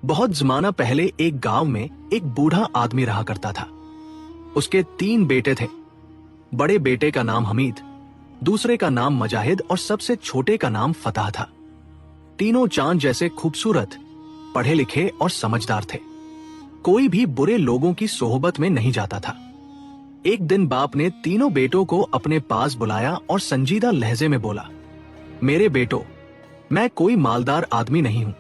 बहुत जमाना पहले एक गांव में एक बूढ़ा आदमी रहा करता था। उसके 3 बेटे थे। बड़े बेटे का नाम हमीद, दूसरे का नाम मजाहिद और सबसे छोटे का नाम फतह था। तीनों चांद जैसे खूबसूरत, पढ़े लिखे और समझदार थे। कोई भी बुरे लोगों की सोहबत में नहीं जाता था। एक दिन बाप ने तीनों बेटों को अपने पास बुलाया और संजीदा लहजे में बोला, मेरे बेटो, मैं कोई मालदार आदमी नहीं हूं।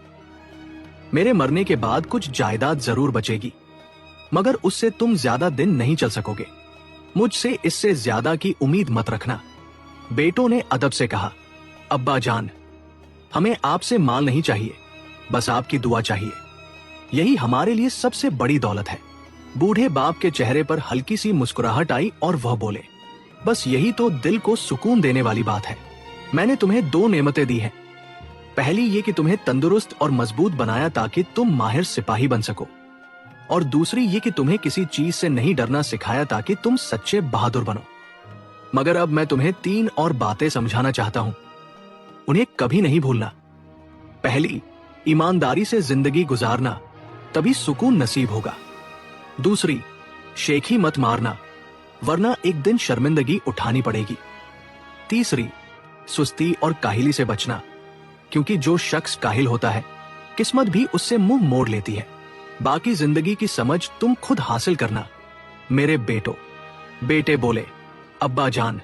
मेरे मरने के बाद कुछ जायदाद जरूर बचेगी, मगर उससे तुम ज्यादा दिन नहीं चल सकोगे। मुझसे इससे ज्यादा की उम्मीद मत रखना। बेटों ने अदब से कहा, अब्बा जान, हमें आपसे माल नहीं चाहिए, बस आपकी दुआ चाहिए। यही हमारे लिए सबसे बड़ी दौलत है। बूढ़े बाप के चेहरे पर हल्की सी मुस्कुराहट आई और वह बोले, बस यही तो दिल को सुकून देने वाली बात है। मैंने तुम्हें 2 नेमतें दी हैं। पहली ये कि तुम्हें तंदुरुस्त और मजबूत बनाया ताकि तुम माहिर सिपाही बन सको, और दूसरी ये कि तुम्हें किसी चीज से नहीं डरना सिखाया ताकि तुम सच्चे बहादुर बनो। मगर अब मैं तुम्हें 3 और बातें समझाना चाहता हूं, उन्हें कभी नहीं भूलना। पहली, ईमानदारी से जिंदगी गुजारना, तभी सुकून नसीब होगा। दूसरी, शेखी मत मारना, वरना एक दिन शर्मिंदगी उठानी पड़ेगी। तीसरी, सुस्ती और काहिली से बचना, क्योंकि जो शख्स काहिल होता है, किस्मत भी उससे मुंह मोड़ लेती है। बाकी जिंदगी की समझ तुम खुद हासिल करना, मेरे बेटो। बेटे बोले, अब्बा जान,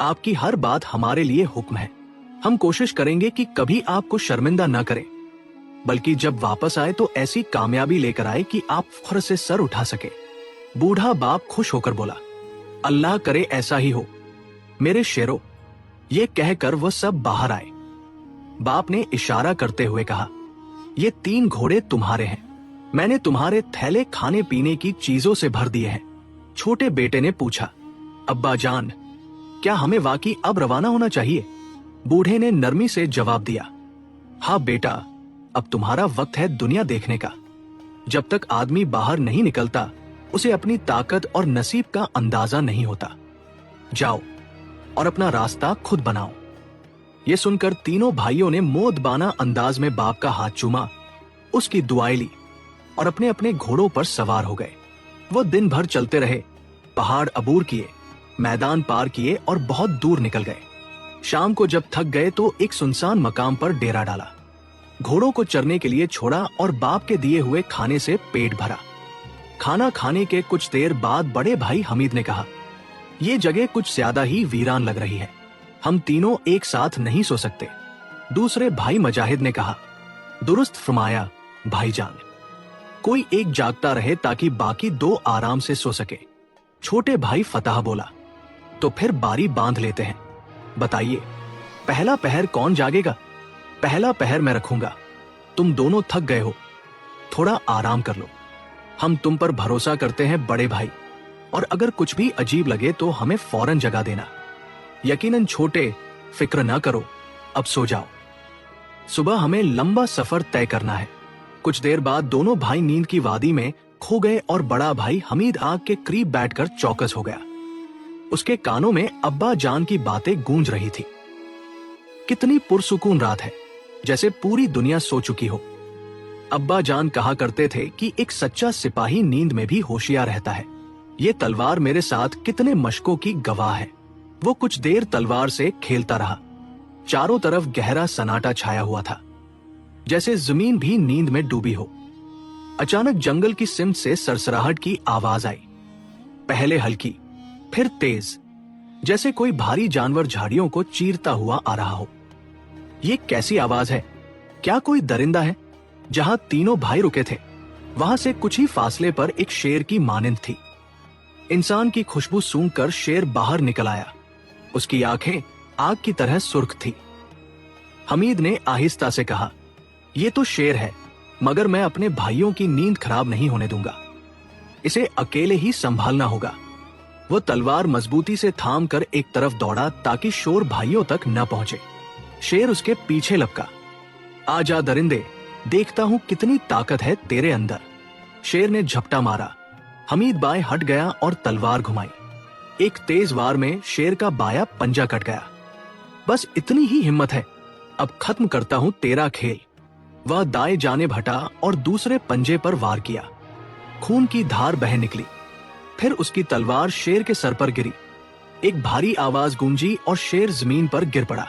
आपकी हर बात हमारे लिए हुक्म है। हम कोशिश करेंगे कि कभी आपको शर्मिंदा न करें, बल्कि जब वापस आए तो ऐसी कामयाबी लेकर आए कि आप फख्र से सर उठा सके। बूढ़ा बाप खुश होकर बोला, अल्लाह करे ऐसा ही हो मेरे शेरो। ये कहकर वह सब बाहर आए। बाप ने इशारा करते हुए कहा, ये 3 घोड़े तुम्हारे हैं। मैंने तुम्हारे थैले खाने पीने की चीजों से भर दिए हैं। छोटे बेटे ने पूछा, अब्बा जान, क्या हमें वाकई अब रवाना होना चाहिए? बूढ़े ने नरमी से जवाब दिया, हाँ बेटा, अब तुम्हारा वक्त है दुनिया देखने का। जब तक आदमी बाहर नहीं निकलता, उसे अपनी ताकत और नसीब का अंदाजा नहीं होता। जाओ और अपना रास्ता खुद बनाओ। ये सुनकर तीनों भाइयों ने मोदबाना अंदाज में बाप का हाथ चूमा, उसकी दुआएं ली और अपने अपने घोड़ों पर सवार हो गए। वो दिन भर चलते रहे, पहाड़ अबूर किए, मैदान पार किए और बहुत दूर निकल गए। शाम को जब थक गए तो एक सुनसान मकाम पर डेरा डाला। घोड़ों को चरने के लिए छोड़ा और बाप के दिए हुए खाने से पेट भरा। खाना खाने के कुछ देर बाद बड़े भाई हमीद ने कहा, ये जगह कुछ ज्यादा ही वीरान लग रही है, हम तीनों एक साथ नहीं सो सकते। दूसरे भाई मजाहिद ने कहा, दुरुस्त फरमाया भाईजान, कोई एक जागता रहे ताकि बाकी 2 आराम से सो सके। छोटे भाई फतह बोला, तो फिर बारी बांध लेते हैं। बताइए, पहला पहर कौन जागेगा? पहला पहर मैं रखूंगा। तुम दोनों थक गए हो, थोड़ा आराम कर लो। हम तुम पर भरोसा करते हैं बड़े भाई, और अगर कुछ भी अजीब लगे तो हमें फौरन जगा देना। यकीनन छोटे, फिक्र ना करो, अब सो जाओ। सुबह हमें लंबा सफर तय करना है। कुछ देर बाद दोनों भाई नींद की वादी में खो गए और बड़ा भाई हमीद आग के करीब बैठकर चौकस हो गया। उसके कानों में अब्बा जान की बातें गूंज रही थी। कितनी पुरसुकून रात है, जैसे पूरी दुनिया सो चुकी हो। अब्बा जान कहा करते थे कि एक सच्चा सिपाही नींद में भी होशियार रहता है। ये तलवार मेरे साथ कितने मशकों की गवाह है। वो कुछ देर तलवार से खेलता रहा। चारों तरफ गहरा सन्नाटा छाया हुआ था, जैसे जमीन भी नींद में डूबी हो। अचानक जंगल की सिमत से सरसराहट की आवाज आई, पहले हल्की, फिर तेज, जैसे कोई भारी जानवर झाड़ियों को चीरता हुआ आ रहा हो। ये कैसी आवाज है? क्या कोई दरिंदा है? जहां तीनों भाई रुके थे, वहां से कुछ ही फासले पर एक शेर की मानिंद थी। इंसान की खुशबू सूंघकर शेर बाहर निकल आया। उसकी आंखें आग की तरह सुर्ख थी। हमीद ने आहिस्ता से कहा, ये तो शेर है, मगर मैं अपने भाइयों की नींद खराब नहीं होने दूंगा। इसे अकेले ही संभालना होगा। वो तलवार मजबूती से थाम कर एक तरफ दौड़ा ताकि शोर भाइयों तक न पहुंचे। शेर उसके पीछे लपका। आजा दरिंदे, देखता हूं कितनी ताकत है तेरे अंदर। शेर ने झपटा मारा। हमीद बाएं हट गया और तलवार घुमाई। एक तेज वार में शेर का बाया पंजा कट गया। बस इतनी ही हिम्मत है, अब खत्म करता हूं तेरा खेल। वह दाएं जाने हटा और दूसरे पंजे पर वार किया। खून की धार बह निकली। फिर उसकी तलवार शेर के सर पर गिरी। एक भारी आवाज गूंजी और शेर जमीन पर गिर पड़ा।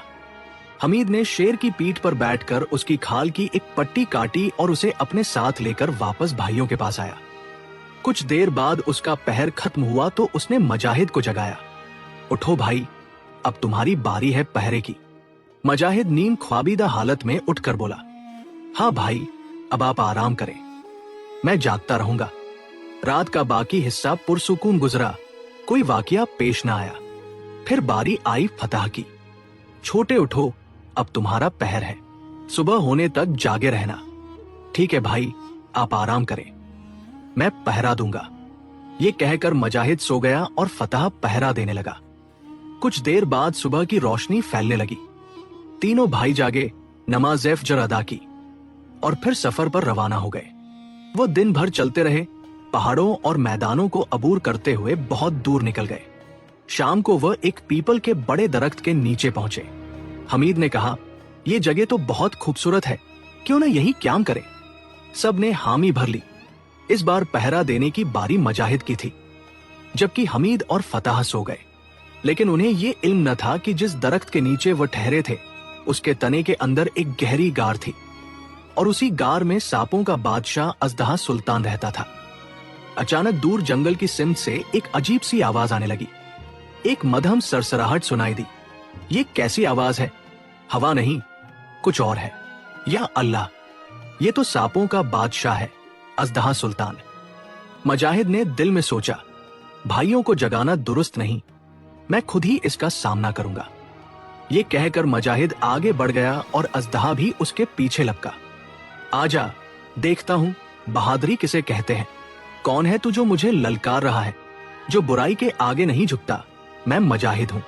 हमीद ने शेर की पीठ पर बैठकर उसकी खाल की एक पट्टी काटी और उसे अपने साथ लेकर वापस भाइयों के पास आया। कुछ देर बाद उसका पहर खत्म हुआ तो उसने मजाहिद को जगाया। उठो भाई, अब तुम्हारी बारी है पहरे की। मजाहिद नीम ख्वाबीदा हालत में उठकर बोला, हाँ भाई, अब आप आराम करें, मैं जागता रहूंगा। रात का बाकी हिस्सा पुरसुकून गुजरा, कोई वाकया पेश न आया। फिर बारी आई फतह की। छोटे उठो, अब तुम्हारा पहर है, सुबह होने तक जागे रहना। ठीक है भाई, आप आराम करें, मैं पहरा दूंगा। ये कहकर मजाहिद सो गया और फतह पहरा देने लगा। कुछ देर बाद सुबह की रोशनी फैलने लगी। तीनों भाई जागे, नमाज फजर अदा की और फिर सफर पर रवाना हो गए। वो दिन भर चलते रहे, पहाड़ों और मैदानों को अबूर करते हुए बहुत दूर निकल गए। शाम को वह एक पीपल के बड़े दरख्त के नीचे पहुंचे। हमीद ने कहा, यह जगह तो बहुत खूबसूरत है, क्यों ना यही क्याम करें। सब ने हामी भर ली। इस बार पहरा देने की बारी मजाहिद की थी, जबकि हमीद और फतह सो गए। लेकिन उन्हें ये इल्म न था कि जिस दरख्त के नीचे वह ठहरे थे उसके तने के अंदर एक गहरी गार थी और उसी गार में सांपों का बादशाह अजदहा सुल्तान रहता था। अचानक दूर जंगल की सिमत से एक अजीब सी आवाज आने लगी। एक मध्यम सरसराहट सुनाई दी। ये कैसी आवाज है? हवा नहीं, कुछ और है। या अल्लाह, ये तो सांपों का बादशाह है, अजदहा सुल्तान। मजाहिद ने दिल में सोचा, भाइयों को जगाना दुरुस्त नहीं, मैं खुद ही इसका सामना करूंगा। ये कहकर मजाहिद आगे बढ़ गया और अजदहा भी उसके पीछे लपका। आजा, देखता हूं बहादुरी किसे कहते हैं। कौन है तू जो मुझे ललकार रहा है? जो बुराई के आगे नहीं झुकता, मैं मजाहिद हूं।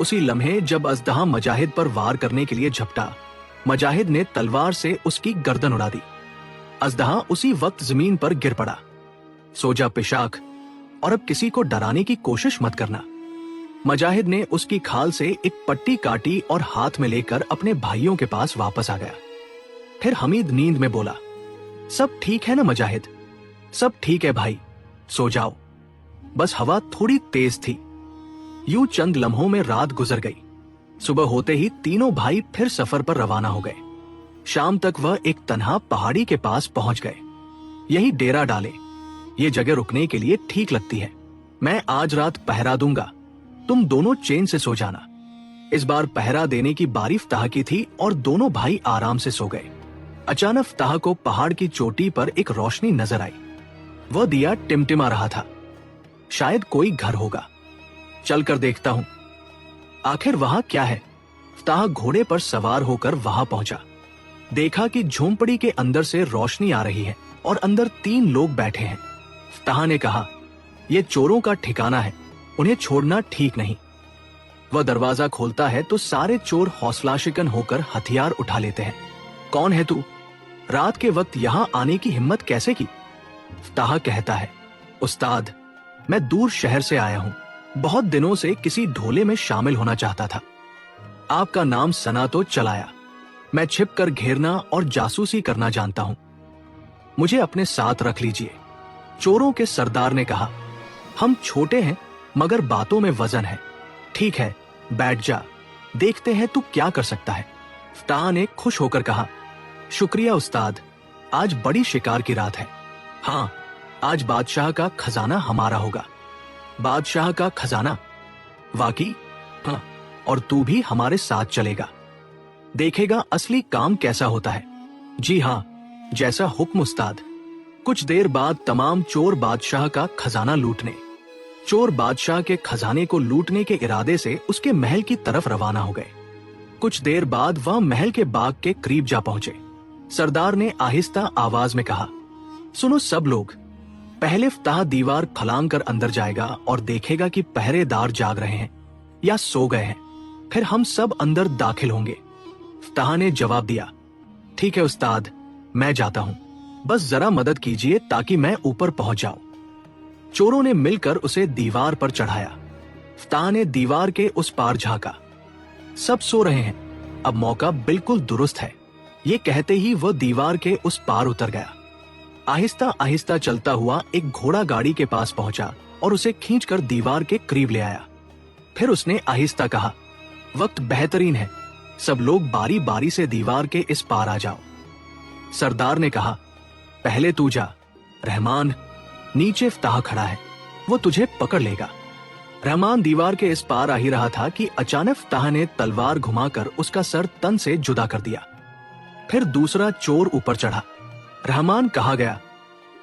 उसी लम्हे जब अजदहा मजाहिद पर वार करने के लिए झपटा, मजाहिद ने तलवार से उसकी गर्दन उड़ा दी। अजदहा उसी वक्त जमीन पर गिर पड़ा। सो जा पेशाक, और अब किसी को डराने की कोशिश मत करना। मजाहिद ने उसकी खाल से एक पट्टी काटी और हाथ में लेकर अपने भाइयों के पास वापस आ गया। फिर हमीद नींद में बोला, सब ठीक है ना मजाहिद? सब ठीक है भाई, सो जाओ। बस हवा थोड़ी तेज थी। यूं चंद लम्हों में रात गुजर गई। सुबह होते ही तीनों भाई फिर सफर पर रवाना हो गए। शाम तक वह एक तन्हा पहाड़ी के पास पहुंच गए। यही डेरा डाले, ये जगह रुकने के लिए ठीक लगती है। मैं आज रात पहरा दूंगा, तुम दोनों चैन से सो जाना। इस बार पहरा देने की बारी फताह की थी और दोनों भाई आराम से सो गए। अचानक फताह को पहाड़ की चोटी पर एक रोशनी नजर आई। वह दिया टिमटिमा रहा था। शायद कोई घर होगा, चलकर देखता हूं। आखिर वहां क्या है? फताह घोड़े पर सवार होकर वहां पहुंचा। देखा कि झोंपड़ी के अंदर से रोशनी आ रही है और अंदर 3 लोग बैठे हैं। फताह ने कहा, यह चोरों का ठिकाना है, उन्हें छोड़ना ठीक नहीं। वह दरवाजा खोलता है तो सारे चोर हौसला शिकन होकर हथियार उठा लेते हैं। कौन है तू? रात के वक्त यहां आने की हिम्मत कैसे की? फताह कहता है, उस्ताद, मैं दूर शहर से आया हूं। बहुत दिनों से किसी ढोले में शामिल होना चाहता था। आपका नाम सना तो चलाया। मैं छिपकर घेरना और जासूसी करना जानता हूं। मुझे अपने साथ रख लीजिए। चोरों के सरदार ने कहा, हम छोटे हैं मगर बातों में वजन है। ठीक है, बैठ जा, देखते हैं तू क्या कर सकता है। फताह ने खुश होकर कहा, शुक्रिया उस्ताद, आज बड़ी शिकार की रात है। हाँ, आज बादशाह का खजाना हमारा होगा। बादशाह का खजाना? वाकई? हाँ, और तू भी हमारे साथ चलेगा। देखेगा असली काम कैसा होता है। जी हाँ, जैसा हुक्म उस्ताद। कुछ देर बाद तमाम चोर बादशाह का खजाना लूटने। चोर बादशाह के खजाने को लूटने के इरादे से उसके महल की तरफ रवाना हो गए। कुछ देर बाद वह महल के बाग के करीब जा पहुंचे। सरदार ने आहिस्ता आवाज में कहा, सुनो सब लोग, पहले फताह दीवार फलांग कर अंदर जाएगा और देखेगा कि पहरेदार जाग रहे हैं या सो गए हैं। फिर हम सब अंदर दाखिल होंगे। फताह ने जवाब दिया, ठीक है उस्ताद, मैं जाता हूं, बस जरा मदद कीजिए ताकि मैं ऊपर पहुंच जाऊं। चोरों ने मिलकर उसे दीवार पर चढ़ाया। फताह ने दीवार के उस पार झांका। सब सो रहे हैं, अब मौका बिल्कुल दुरुस्त है। ये कहते ही वह दीवार के उस पार उतर गया। आहिस्ता आहिस्ता चलता हुआ एक घोड़ा गाड़ी के पास पहुंचा और उसे खींचकर दीवार के करीब ले आया। फिर उसने आहिस्ता कहा, वक्त बेहतरीन है, सब लोग बारी बारी से दीवार के इस पार आ जाओ। सरदार ने कहा, पहले तू जा रहमान, नीचे इफ्ताह खड़ा है, वो तुझे पकड़ लेगा। रहमान दीवार के इस पार आ ही रहा था कि अचानक इफ्ताह ने तलवार घुमाकर उसका सर तन से जुदा कर दिया। फिर दूसरा चोर ऊपर चढ़ा। रहमान कहा गया,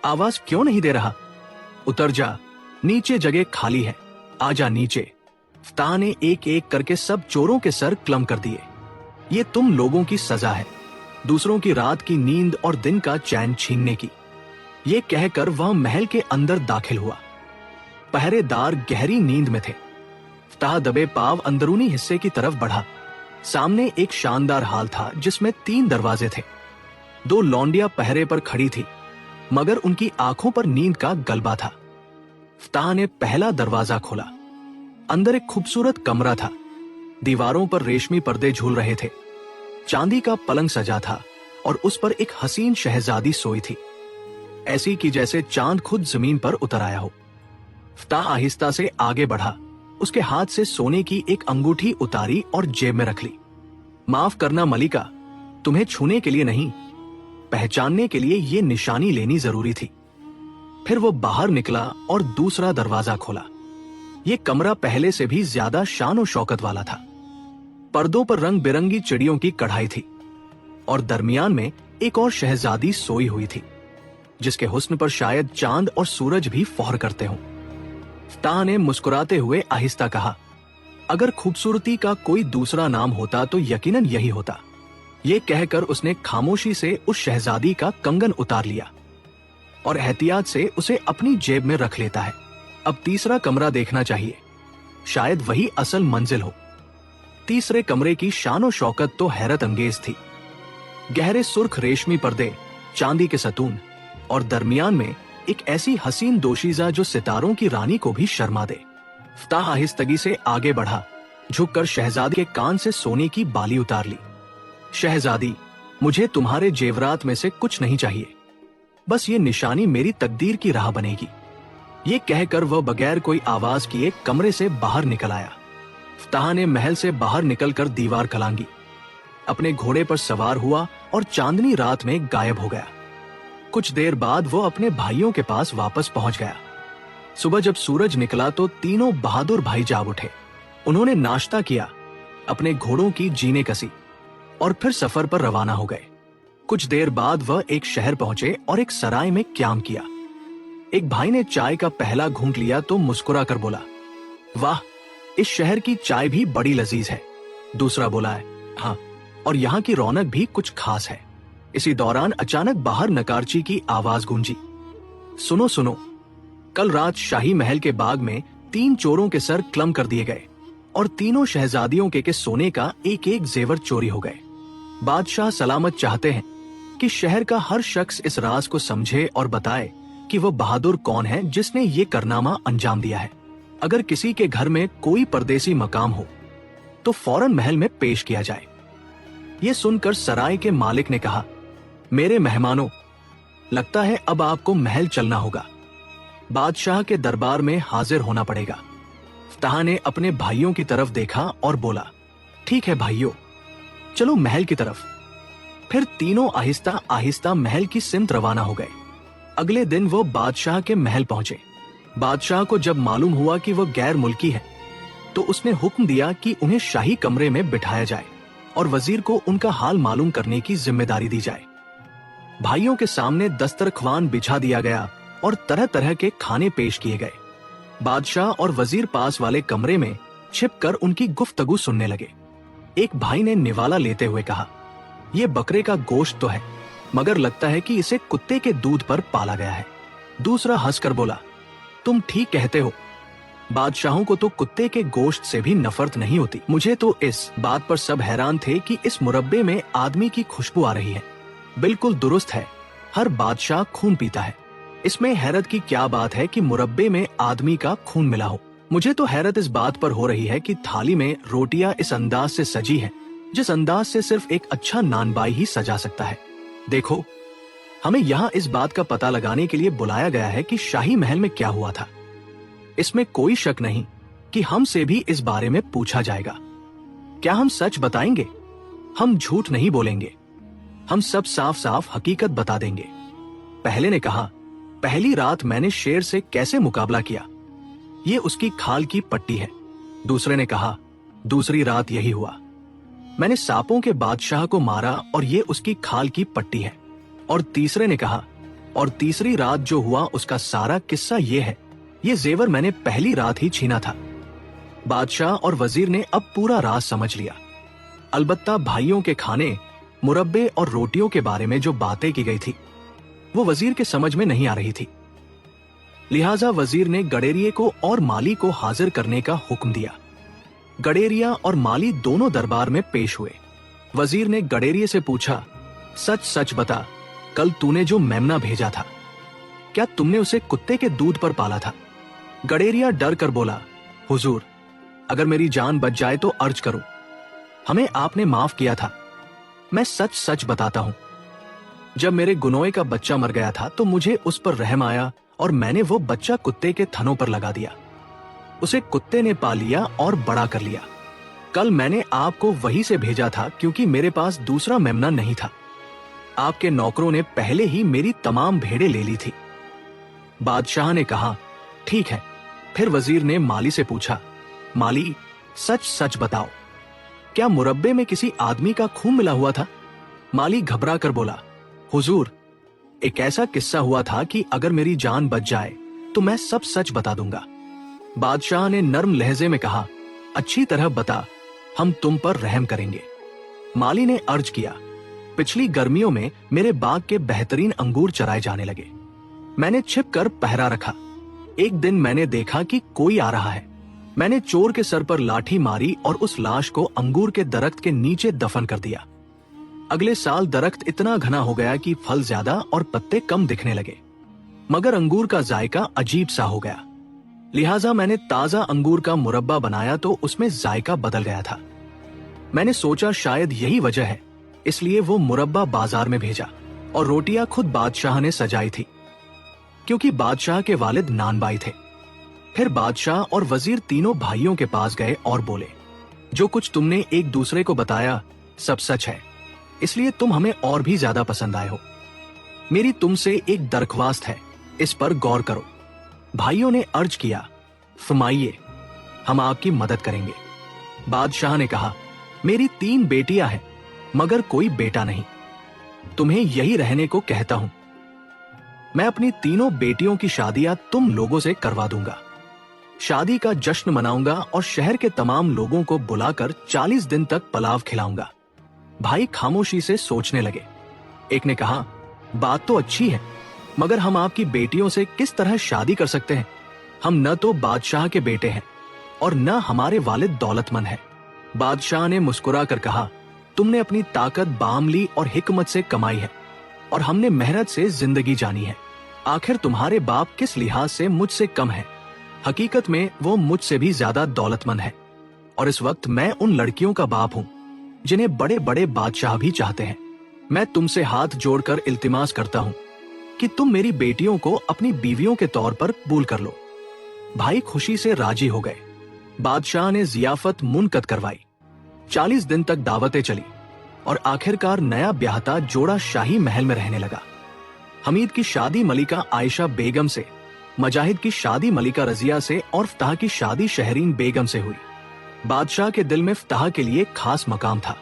आवाज क्यों नहीं दे रहा? उतर जा, नीचे जगह खाली है, आजा नीचे। इफ्ताह ने एक एक करके सब चोरों के सर क्लम कर दिए। ये तुम लोगों की सजा है, दूसरों की रात की नींद और दिन का चैन छीनने की। ये कहकर वह महल के अंदर दाखिल हुआ। पहरेदार गहरी नींद में थे। इफ्ताह दबे पांव अंदरूनी हिस्से की तरफ बढ़ा। सामने एक शानदार हाल था जिसमें 3 दरवाजे थे। 2 लौंडिया पहरे पर खड़ी थी, मगर उनकी आंखों पर नींद का गलबा था। इफ्ताह ने पहला दरवाजा खोला। अंदर एक खूबसूरत कमरा था। दीवारों पर रेशमी पर्दे झूल रहे थे। चांदी का पलंग सजा था और उस पर एक हसीन शहजादी सोई थी, ऐसी कि जैसे चांद खुद जमीन पर उतर आया हो। इफ्ताह आहिस्ता से आगे बढ़ा, उसके हाथ से सोने की एक अंगूठी उतारी और जेब में रख ली। माफ करना मलिका, तुम्हें छूने के लिए नहीं, पहचानने के लिए ये निशानी लेनी जरूरी थी। फिर वो बाहर निकला और दूसरा दरवाजा खोला। ये कमरा पहले से भी ज्यादा शान और शौकत वाला था। पर्दों पर रंग बिरंगी चिड़ियों की कढ़ाई थी और दरमियान में एक और शहजादी सोई हुई थी, जिसके हुस्न पर शायद चांद और सूरज भी फौर करते हों। इफ्ताह ने मुस्कुराते हुए आहिस्ता कहा, अगर खूबसूरती का कोई दूसरा नाम होता तो यकीनन यही होता। ये कहकर उसने खामोशी से उस शहजादी का कंगन उतार लिया और एहतियात से उसे अपनी जेब में रख लेता है। अब तीसरा कमरा देखना चाहिए, शायद वही असल मंजिल हो। तीसरे कमरे की शान और शौकत तो हैरत अंगेज थी। गहरे सुर्ख रेशमी पर्दे, चांदी के सतून और दरमियान में एक ऐसी हसीन दोशीजा जो सितारों की रानी को भी शर्मा दे। इफ्ताह आहिस्तगी से आगे बढ़ा, झुककर शहजादी के कान से सोने की बाली उतार ली। शहजादी, मुझे तुम्हारे जेवरात में से कुछ नहीं चाहिए, बस ये निशानी मेरी तकदीर की राह बनेगी। ये कहकर वह बगैर कोई आवाज किए कमरे से बाहर निकल आया। इफ्ताह ने महल से बाहर निकलकर दीवार कलांगी, अपने घोड़े पर सवार हुआ और चांदनी रात में गायब हो गया। कुछ देर बाद वो अपने भाइयों के पास वापस पहुंच गया। सुबह जब सूरज निकला तो तीनों बहादुर भाई जाग उठे। उन्होंने नाश्ता किया, अपने घोड़ों की जीने कसी और फिर सफर पर रवाना हो गए। कुछ देर बाद वह एक शहर पहुंचे और एक सराय में क्याम किया। एक भाई ने चाय का पहला घूंट लिया तो मुस्कुरा कर बोला, वाह, इस शहर की चाय भी बड़ी लजीज है। दूसरा बोला है, हाँ, और यहाँ की रौनक भी कुछ खास है। इसी दौरान अचानक बाहर नकारची की आवाज गूंजी, सुनो सुनो, कल रात शाही महल के बाग में 3 चोरों के सर क्लम कर दिए गए और तीनों शहजादियों के सोने का एक एक जेवर चोरी हो गए। बादशाह सलामत चाहते हैं कि शहर का हर शख्स इस राज को समझे और बताए कि वो बहादुर कौन है जिसने ये कारनामा अंजाम दिया है। अगर किसी के घर में कोई परदेसी मकाम हो तो फौरन महल में पेश किया जाए। ये सुनकर सराय के मालिक ने कहा, मेरे मेहमानों, लगता है अब आपको महल चलना होगा, बादशाह के दरबार में हाजिर होना पड़ेगा। इफ्ताह ने अपने भाइयों की तरफ देखा और बोला, ठीक है भाइयों, चलो महल की तरफ। फिर तीनों आहिस्ता आहिस्ता महल की सिमत रवाना हो गए। अगले दिन वो बादशाह के महल पहुंचे। बादशाह को जब मालूम हुआ कि वो गैर मुल्की है तो उसने हुक्म दिया कि उन्हें शाही कमरे में बिठाया जाए और वजीर को उनका हाल मालूम करने की जिम्मेदारी दी जाए। भाइयों के सामने दस्तरख्वान बिछा दिया गया और तरह तरह के खाने पेश किए गए। बादशाह और वजीर पास वाले कमरे में छिपकर उनकी गुफ्तगू सुनने लगे। एक भाई ने निवाला लेते हुए कहा, ये बकरे का गोश्त तो है, मगर लगता है कि इसे कुत्ते के दूध पर पाला गया है। दूसरा हंसकर बोला, तुम ठीक कहते हो, बादशाहों को तो कुत्ते के गोश्त से भी नफरत नहीं होती। मुझे तो इस बात पर सब हैरान थे कि इस मुरब्बे में आदमी की खुशबू आ रही है। बिल्कुल दुरुस्त है, हर बादशाह खून पीता है। इसमें हैरत की क्या बात है कि मुरब्बे में आदमी का खून मिला हो। मुझे तो हैरत इस बात पर हो रही है कि थाली में रोटियां इस अंदाज से सजी है जिस अंदाज से सिर्फ एक अच्छा नानबाई ही सजा सकता है। देखो, हमें यहाँ इस बात का पता लगाने के लिए बुलाया गया है कि शाही महल में क्या हुआ था। इसमें कोई शक नहीं कि हमसे भी इस बारे में पूछा जाएगा। क्या हम सच बताएंगे? हम झूठ नहीं बोलेंगे। हम सब साफ साफ हकीकत बता देंगे। पहले ने कहा, पहली रात मैंने शेर से कैसे मुकाबला किया, ये उसकी खाल की पट्टी है। दूसरे ने कहा, दूसरी रात यही हुआ। मैंने सांपों के बादशाह को मारा और ये उसकी खाल की पट्टी है। और तीसरे ने कहा, और तीसरी रात जो हुआ उसका सारा किस्सा ये है, ये जेवर मैंने पहली रात ही छीना था। बादशाह और वजीर ने अब पूरा राज समझ लिया। अलबत्ता भाइयों के खाने, मुरब्बे और रोटियों के बारे में जो बातें की गई थी वो वजीर के समझ में नहीं आ रही थी। लिहाजा वजीर ने गडेरिये को और माली को हाजिर करने का हुक्म दिया। गडेरिया और माली दोनों दरबार में पेश हुए। वजीर ने गडेरिये से पूछा, सच सच बता, कल तूने जो मेमना भेजा था, क्या तुमने उसे कुत्ते के दूध पर पाला था? गडेरिया डर कर बोला, हुजूर, अगर मेरी जान बच जाए तो अर्ज करो, हमें आपने माफ किया था। मैं सच सच बताता हूं, जब मेरे गुनोए का बच्चा मर गया था तो मुझे उस पर रहम आया और मैंने वो बच्चा कुत्ते के थनों पर लगा दिया। उसे कुत्ते ने पा लिया और बड़ा कर लिया। कल मैंने आपको वहीं से भेजा था क्योंकि मेरे पास दूसरा मेमना नहीं था। आपके नौकरों ने पहले ही मेरी तमाम भेड़ें ले ली थी। बादशाह ने कहा, ठीक है। फिर वजीर ने माली से पूछा, माली, सच सच बताओ, क्या मुरब्बे में किसी आदमी का खून मिला हुआ था? माली घबरा कर बोला, हुजूर, एक ऐसा किस्सा हुआ था कि अगर मेरी जान बच जाए तो मैं सब सच बता दूंगा। बादशाह ने नर्म लहजे में कहा, अच्छी तरह बता, हम तुम पर रहम करेंगे। माली ने अर्ज किया, पिछली गर्मियों में मेरे बाग के बेहतरीन अंगूर चराए जाने लगे। मैंने छिप कर पहरा रखा। एक दिन मैंने देखा कि कोई आ रहा है। मैंने चोर के सर पर लाठी मारी और उस लाश को अंगूर के दरख्त के नीचे दफन कर दिया। अगले साल दरख्त इतना घना हो गया कि फल ज्यादा और पत्ते कम दिखने लगे, मगर अंगूर का जायका अजीब सा हो गया। लिहाजा मैंने ताजा अंगूर का मुरब्बा बनाया तो उसमें जायका बदल गया था। मैंने सोचा शायद यही वजह है, इसलिए वो मुरब्बा बाजार में भेजा और रोटियां खुद बादशाह ने सजाई थी, क्योंकि बादशाह के वालिद नानबाई थे। फिर बादशाह और वजीर तीनों भाइयों के पास गए और बोले, जो कुछ तुमने एक दूसरे को बताया सब सच है, इसलिए तुम हमें और भी ज्यादा पसंद आए हो। मेरी तुमसे एक दरख्वास्त है, इस पर गौर करो। भाइयों ने अर्ज किया, फरमाइए, हम आपकी मदद करेंगे। बादशाह ने कहा, मेरी 3 बेटियां हैं मगर कोई बेटा नहीं। तुम्हें यही रहने को कहता हूं। मैं अपनी तीनों बेटियों की शादियां तुम लोगों से करवा दूंगा। शादी का जश्न मनाऊंगा और शहर के तमाम लोगों को बुलाकर 40 दिन तक पलाव खिलाऊंगा। भाई खामोशी से सोचने लगे। एक ने कहा, बात तो अच्छी है, मगर हम आपकी बेटियों से किस तरह शादी कर सकते हैं? हम न तो बादशाह के बेटे हैं और न हमारे वालिद दौलतमंद हैं। बादशाह ने मुस्कुरा कर कहा, तुमने अपनी ताकत बामली और हिकमत से कमाई है और हमने मेहनत से जिंदगी जानी है। आखिर तुम्हारे बाप किस लिहाज से मुझसे कम है? हकीकत में वो मुझसे भी ज्यादा दौलतमंद है और इस वक्त मैं उन लड़कियों का बाप हूँ जिन्हें बड़े बड़े बादशाह भी चाहते हैं। मैं तुमसे हाथ जोड़कर इल्तिमास करता हूँ कि तुम मेरी बेटियों को अपनी बीवियों के तौर पर कबूल कर लो। भाई खुशी से राजी हो गए। बादशाह ने जियाफत मुनकद करवाई। 40 दिन तक दावतें चली और आखिरकार नया ब्याहता जोड़ा शाही महल में रहने लगा। हमीद की शादी मलिका आयशा बेगम से, मजाहिद की शादी मलिका रजिया से और फताह की शादी शहरीन बेगम से हुई। बादशाह के दिल में फताह के लिए खास मकाम था।